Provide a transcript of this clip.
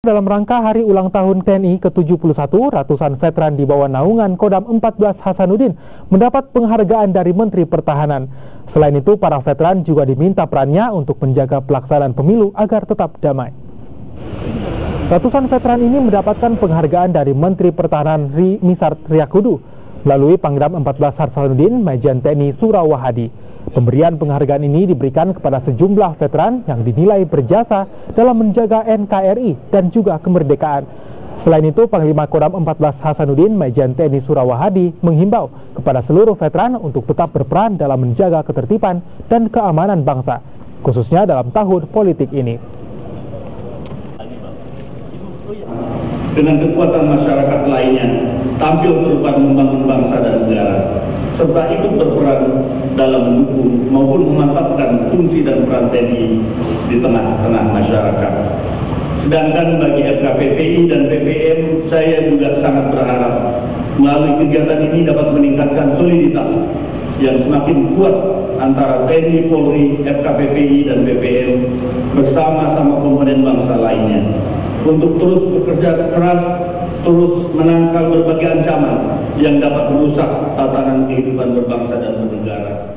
Dalam rangka Hari Ulang Tahun TNI ke-71, ratusan veteran di bawah naungan Kodam 14 Hasanuddin mendapat penghargaan dari Menteri Pertahanan. Selain itu, para veteran juga diminta perannya untuk menjaga pelaksanaan pemilu agar tetap damai. Ratusan veteran ini mendapatkan penghargaan dari Menteri Pertahanan Misar Triakudu melalui Pangdam 14 Hasanuddin Majen TNI Surawahadi. Pemberian penghargaan ini diberikan kepada sejumlah veteran yang dinilai berjasa dalam menjaga NKRI dan juga kemerdekaan. Selain itu, Panglima Kodam 14 Hasanuddin Majen TNI Surawahadi menghimbau kepada seluruh veteran untuk tetap berperan dalam menjaga ketertiban dan keamanan bangsa, khususnya dalam tahun politik ini. Dengan kekuatan masyarakat lainnya, tampil berperan membangun bangsa dan negara, serta ikut berperan dalam mendukung maupun memantapkan fungsi dan peran TNI di tengah-tengah masyarakat. Sedangkan bagi FKPPI dan PPM, saya juga sangat berharap melalui kegiatan ini dapat meningkatkan soliditas yang semakin kuat antara TNI, Polri, FKPPI, dan PPM bersama-sama komponen bangsa lainnya untuk terus bekerja keras, terus menangkal berbagai ancaman yang dapat merusak tatanan kehidupan berbangsa dan bernegara.